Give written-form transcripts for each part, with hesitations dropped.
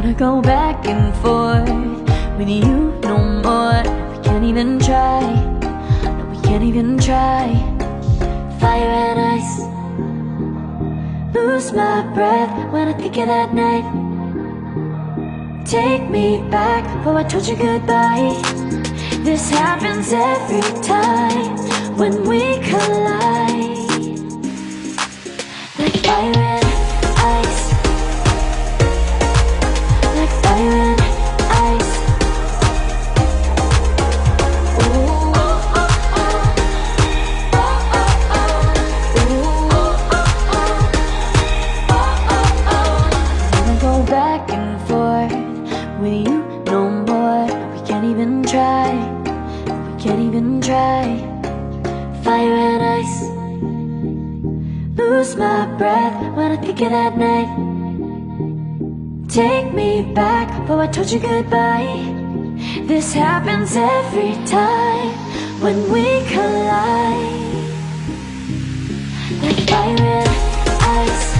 wanna go back and forth with you no more. We can't even try, no, we can't even try. Fire and ice, lose my breath when I think of that night. Take me back before I told you goodbye. This happens every time when we collide. Like fire and ice, like fire and ice. Ooh, oh, oh, oh. Oh, oh, oh. Ooh, oh, oh, oh. Oh, oh, oh. I wanna go back and forth with you no more. We can't even try, we can't even try. Fire and ice, lose my breath when I think of that night. Take me back before I told you goodbye. This happens every time when we collide. Like fire and ice.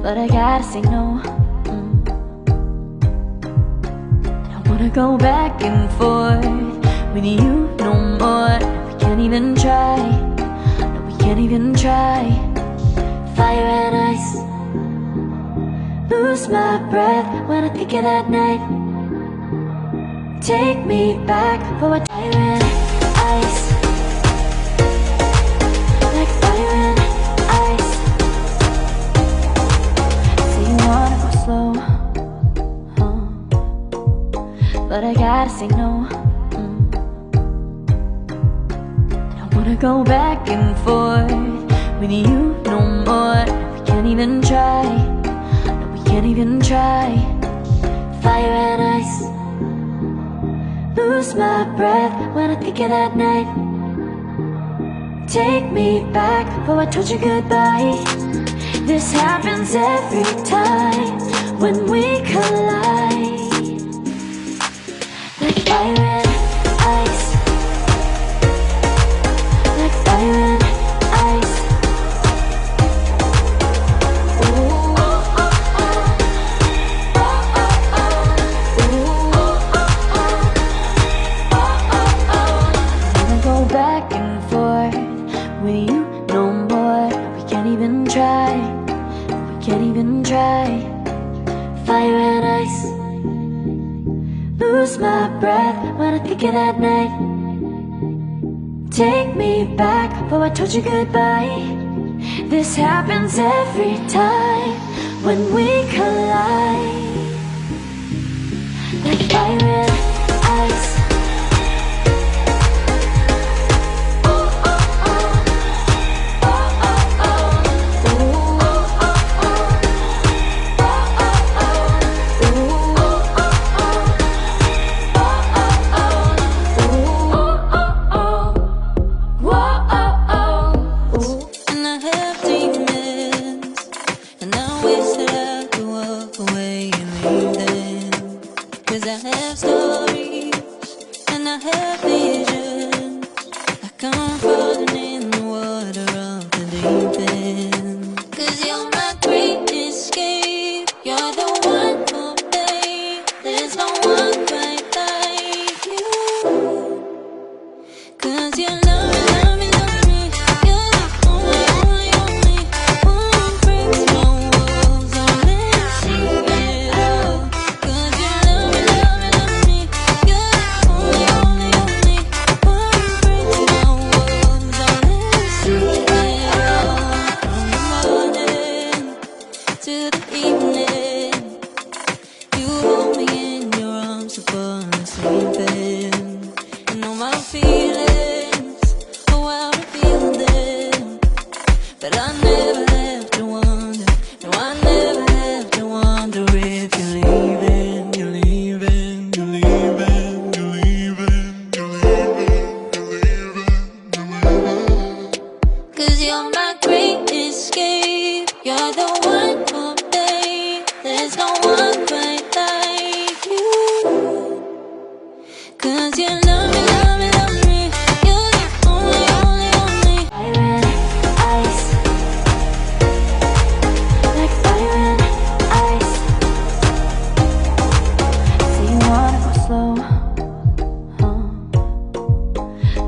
But I gotta say no. I don't wanna go back and forth with you no more. We can't even try, no, we can't even try. Fire and ice, lose my breath when I think of that night. Take me back for a fire and ice. Like fire and ice. Say you wanna go slow, but I gotta say no. I don't wanna go back and forth with you no more. We can't even try, no, we can't even try. Fire and ice, lose my breath when I think of that night. Take me back before I told you goodbye. This happens every time when we collide. Like fire and ice, like fire and ice. Ooh, oh, oh, oh. Oh, oh, oh. Ooh, oh, oh, oh. Oh, oh, oh. I wanna go back and forth with you no more. We can't even try, we can't even try. Fire and ice, lose my breath when I think of that night. Take me back before I told you goodbye. This happens every time when we collide, like fire and ice.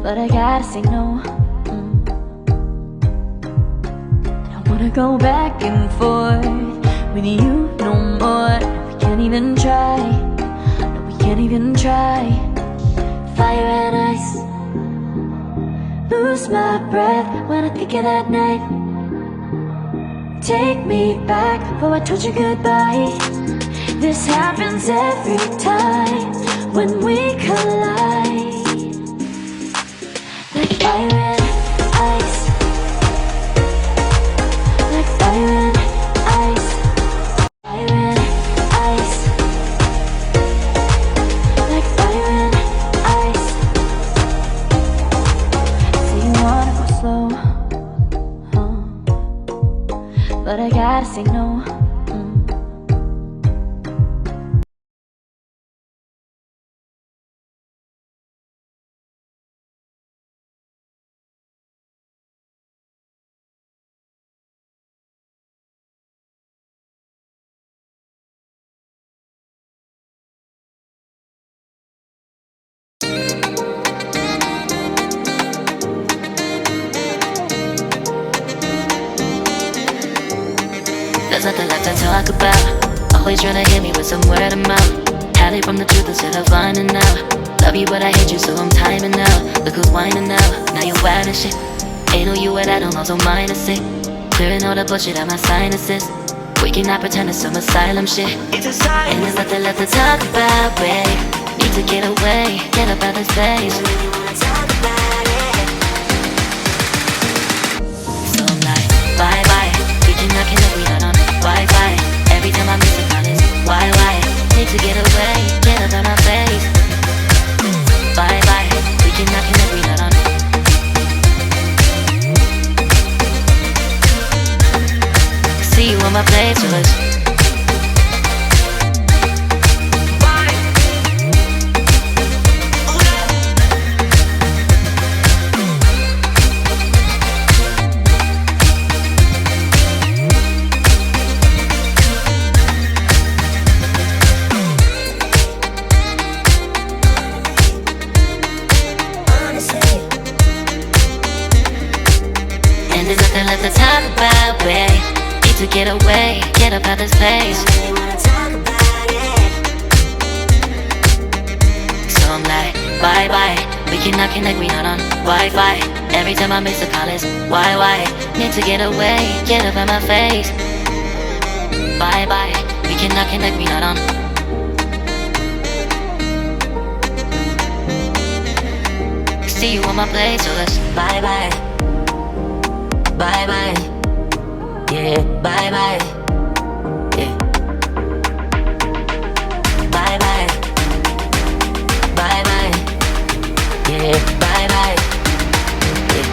But I gotta say no. I don't wanna go back and forth with you no more. We can't even try. No, we can't even try. Fire and ice. Lose my breath when I think of that night. Take me back before I told you goodbye. This happens every time when we collide. Like fire and ice. Like fire and ice. Fire and ice. Like fire and ice. So you wanna go slow, but I gotta say no. There's nothing left to talk about. Always trying to hit me with some word of mouth. Hide from the truth instead of finding out. Love you but I hate you so I'm timing out. Look who's whining now, now you're wild and shit. Ain't no you at I don't know, so minus it. Clearing all the bullshit out my sinuses. We cannot pretend it's some asylum shit. And there's nothing left to talk about, babe. Need to get away, get up out of this place. So I'm like, bye bye. We cannot connect, we not on Wi-Fi. Every time I miss a call it's why? Need to get away, get up out my face. Bye bye. We cannot connect, we not on. See you on my playlist. And there's nothing left to talk about, babe. Need to get away, get up out this place. So I'm like, bye bye. We cannot connect, we not on Wi-Fi. Every time I miss a call it's why? Need to get away, get up out my face. bye bye. We cannot connect, we not on. See you on my plate, so let's bye bye. Bye bye. Yeah, bye bye. Yeah. Bye bye. Bye bye. Yeah, bye bye. Yeah.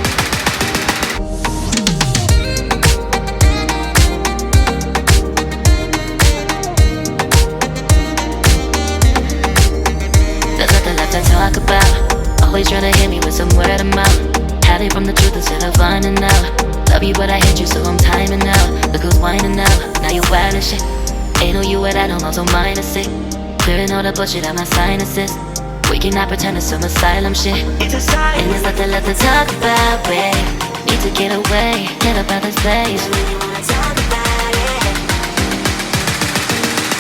There's nothing left to talk about. Always trying to hit me with some word of mouth. Hiding from the truth instead of finding out. Love you but I hate you so I'm timing out. Look who's whining out, now you wild as shit. Ain't no you without no so mine is sick. Clearing all the bullshit out my sinuses. We cannot pretend it's some asylum shit. It's a sign. And there's nothing left to talk about, babe. Need to get away, get up out this place.